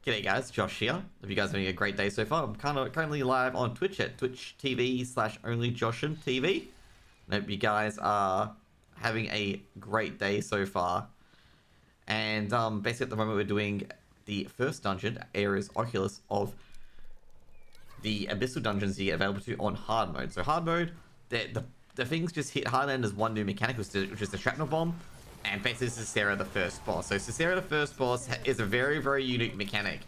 G'day guys, Josh here. Hope you guys are having a great day so far. I'm currently live on Twitch at Twitch TV/OnlyJoshinTV. I hope you guys are having a great day so far. And basically at the moment we're doing the first dungeon, Aira's Oculus, of the Abyssal dungeons you get available to on hard mode. So hard mode, the things just hit hard, and there's one new mechanic, which is the shrapnel bomb. And basically this is Sarah the first boss. So Sarah the first boss is a very, very unique mechanic.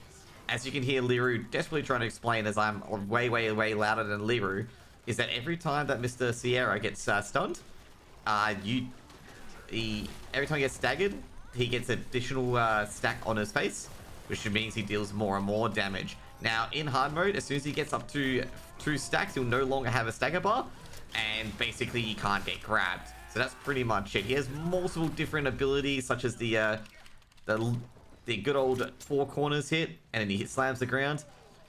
As you can hear Liru desperately trying to explain, as I'm way, way, way louder than Liru, is that every time that Mr. Sierra gets stunned, every time he gets staggered, he gets additional stack on his face, which means he deals more and more damage. Now in hard mode, as soon as he gets up to 2 stacks, he'll no longer have a stagger bar, and basically he can't get grabbed. So that's pretty much it. He has multiple different abilities, such as the good old 4 corners hit, and then he slams the ground.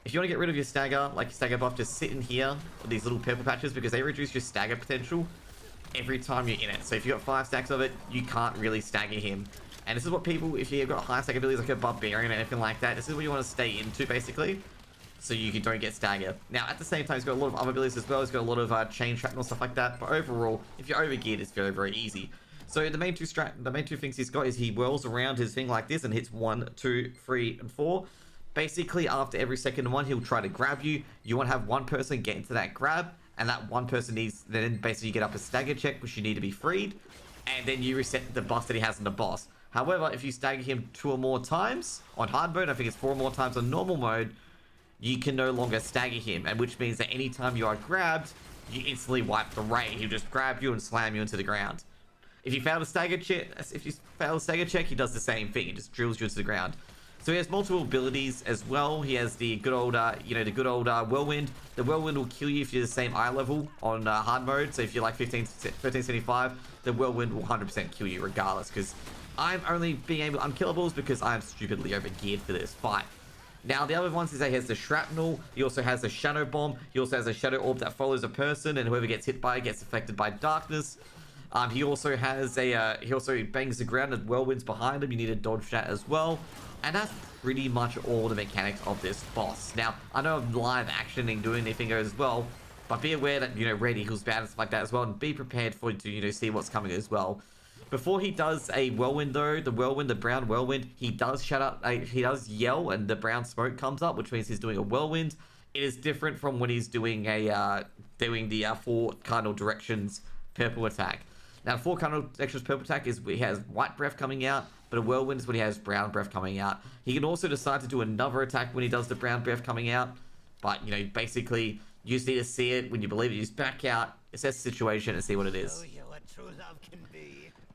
If you want to get rid of your stagger, like your stagger buff, just sit in here with these little purple patches, because they reduce your stagger potential every time you're in it. So if you got 5 stacks of it, you can't really stagger him. And this is what people, if you've got high stack abilities like a barbarian or anything like that, this is what you want to stay into basically, so you don't get staggered. Now at the same time, he's got a lot of other abilities as well. He's got a lot of chain shrapnel, stuff like that. But overall, if you're overgeared, it's very, very easy. So the main two things he's got is he whirls around his thing like this and hits 1, 2, 3, and 4. Basically, after every second one, he'll try to grab you. You want to have one person get into that grab, and that one person needs, then basically you get up a stagger check, which you need to be freed, and then you reset the buff that he has in the boss. However, if you stagger him 2 or more times on hard mode, I think it's 4 or more times on normal mode, you can no longer stagger him, and which means that anytime you are grabbed, you instantly wipe the raid. He'll just grab you and slam you into the ground. If you fail a stagger check, he does the same thing. He just drills you into the ground. So he has multiple abilities as well. He has the good old, whirlwind. The whirlwind will kill you if you're the same eye level on hard mode. So if you're like 1375, the whirlwind will 100% kill you regardless. Because I'm only being able to unkillables because I'm stupidly overgeared for this fight. Now, the other ones is that he has the shrapnel. He also has the shadow bomb. He also has a shadow orb that follows a person, and whoever gets hit by it gets affected by darkness. He also has he also bangs the ground and whirlwinds behind him. You need to dodge that as well. And that's pretty much all the mechanics of this boss. Now, I know I'm live actioning, doing anything as well, but be aware that, red equals bad and stuff like that as well, and be prepared for to, see what's coming as well. Before he does a whirlwind though, the brown whirlwind, he does he does yell and the brown smoke comes up, which means he's doing a whirlwind. It is different from when he's doing the 4 cardinal directions purple attack. Now 4 cardinal directions purple attack is he has white breath coming out, but a whirlwind is when he has brown breath coming out. He can also decide to do another attack when he does the brown breath coming out, but basically you just need to see it. When you believe it, you just back out, assess the situation, and see what it is.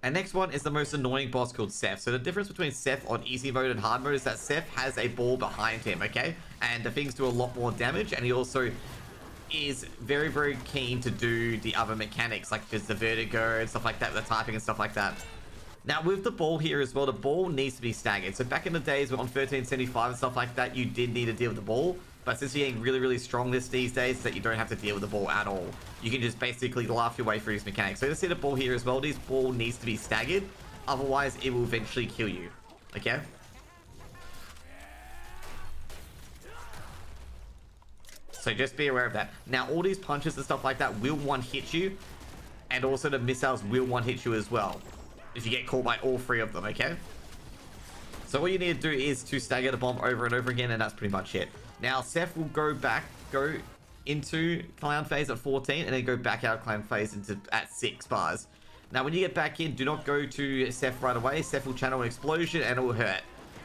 And next one is the most annoying boss called Seth. So the difference between Seth on easy mode and hard mode is that Seth has a ball behind him, okay? And the things do a lot more damage, and he also is very, very keen to do the other mechanics, like there's the vertigo and stuff like that, the typing and stuff like that. Now with the ball here as well, the ball needs to be staggered. So back in the days when on 1375 and stuff like that, you did need to deal with the ball. But since you're getting really, really strong these days, that you don't have to deal with the ball at all. You can just basically laugh your way through these mechanics. So you see the ball here as well. This ball needs to be staggered. Otherwise, it will eventually kill you. Okay? So just be aware of that. Now, all these punches and stuff like that will one-hit you. And also the missiles will one-hit you as well, if you get caught by all 3 of them, okay? So what you need to do is to stagger the bomb over and over again, and that's pretty much it. Now, Seth will go into clown phase at 14, and then go back out of clown phase at 6 bars. Now, when you get back in, do not go to Seth right away. Seth will channel an explosion, and it will hurt.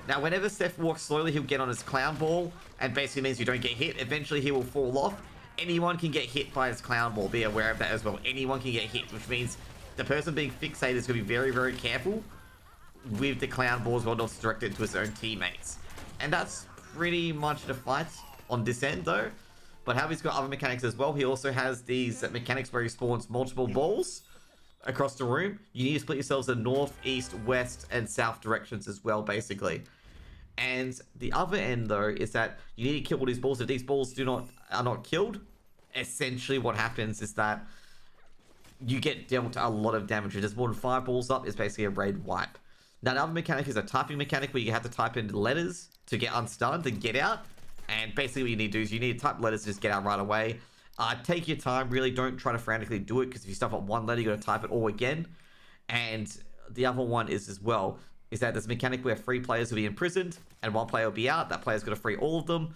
Now, whenever Seth walks slowly, he'll get on his clown ball, and basically means you don't get hit. Eventually, he will fall off. Anyone can get hit by his clown ball. Be aware of that as well. Anyone can get hit, which means the person being fixated is going to be very, very careful with the clown balls while not directed to his own teammates. And that's pretty much the fight on this end though. But how he's got other mechanics as well. He also has these mechanics where he spawns multiple balls across the room. You need to split yourselves in north, east, west, and south directions as well, basically. And the other end though is that you need to kill all these balls. If these balls are not killed, essentially what happens is that you get dealt a lot of damage. If there's more than 5 balls up, it's basically a raid wipe. Now, another mechanic is a typing mechanic where you have to type in letters to get unstunned and get out. And basically what you need to do is you need to type letters to just get out right away. Take your time, really. Don't try to frantically do it, because if you stuff up one letter, you got to type it all again. And the other one is as well, is that there's a mechanic where 3 players will be imprisoned and 1 player will be out. That player's got to free all of them.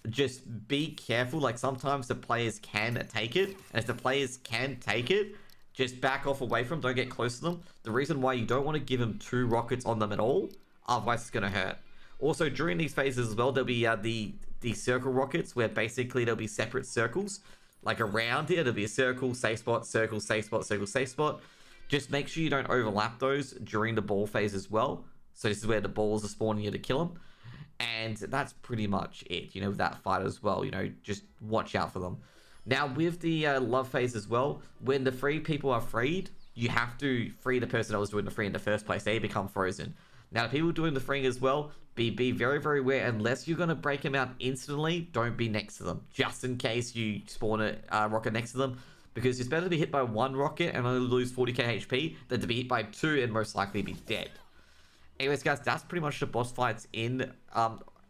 Just be careful. Like, sometimes the players can take it. And if the players can take it, just back off away from them. Don't get close to them. The reason why you don't want to give them 2 rockets on them at all, otherwise it's going to hurt. Also, during these phases as well, there'll be the circle rockets, where basically there'll be separate circles. Like around here, there'll be a circle, safe spot, circle, safe spot, circle, safe spot. Just make sure you don't overlap those during the ball phase as well. So this is where the balls are spawning you to kill them. And that's pretty much it, you know, with that fight as well. You know, just watch out for them. Now, with the love phase as well, when the 3 people are freed, you have to free the person that was doing the free in the first place. They become frozen. Now, the people doing the freeing as well, be very, very aware. Unless you're going to break them out instantly, don't be next to them. Just in case you spawn a rocket next to them. Because it's better to be hit by 1 rocket and only lose 40k HP than to be hit by 2 and most likely be dead. Anyways, guys, that's pretty much the boss fights in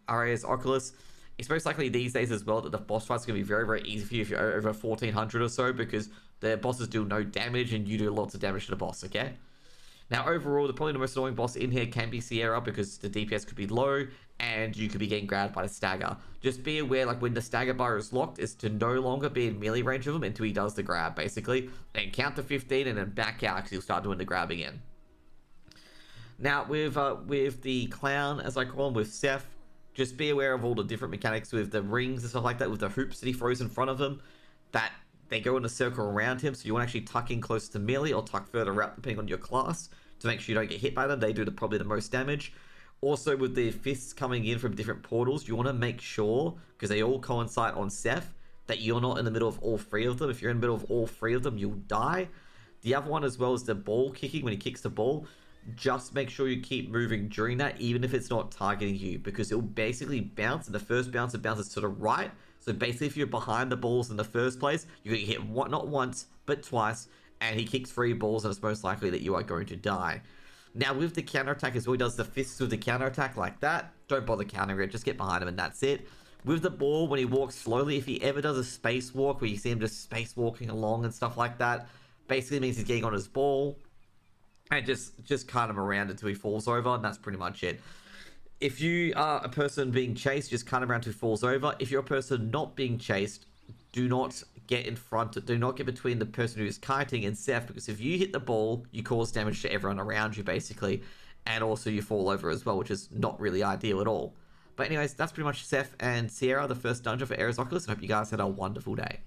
Aira's Oculus. It's most likely these days as well that the boss fights are going to be very, very easy for you if you're over 1400 or so, because the bosses do no damage and you do lots of damage to the boss, okay? Now, overall, probably the most annoying boss in here can be Sierra, because the DPS could be low and you could be getting grabbed by the stagger. Just be aware, like, when the stagger bar is locked, is to no longer be in melee range of him until he does the grab, basically. Then count to 15 and then back out, because he'll start doing the grab again. Now, with the clown, as I call him, with Seth, just be aware of all the different mechanics with the rings and stuff like that, with the hoops that he throws in front of him, that they go in a circle around him, so you want to actually tuck in close to melee or tuck further out depending on your class to make sure you don't get hit by them. They do probably the most damage. Also, with the fists coming in from different portals, you want to make sure, because they all coincide on Seth, that you're not in the middle of all 3 of them. If you're in the middle of all 3 of them, you'll die. The other one as well is the ball kicking. When he kicks the ball, just make sure you keep moving during that, even if it's not targeting you, because it will basically bounce, and the first bounce, it bounces to the right. So basically, if you're behind the balls in the first place, you're going to get hit not once, but twice, and he kicks 3 balls, and it's most likely that you are going to die. Now, with the counterattack as well, he does the fists with the counterattack like that. Don't bother countering it, just get behind him, and that's it. With the ball, when he walks slowly, if he ever does a space walk, where you see him just space walking along and stuff like that, basically means he's getting on his ball, and just cart him around until he falls over, and that's pretty much it. If you are a person being chased, just cart him around until he falls over. If you're a person not being chased, do not get in front, do not get between the person who's kiting and Seth, because if you hit the ball, you cause damage to everyone around you, basically, and also you fall over as well, which is not really ideal at all. But anyways, that's pretty much Seth and Sierra, the first dungeon for Aira's Oculus, and I hope you guys had a wonderful day.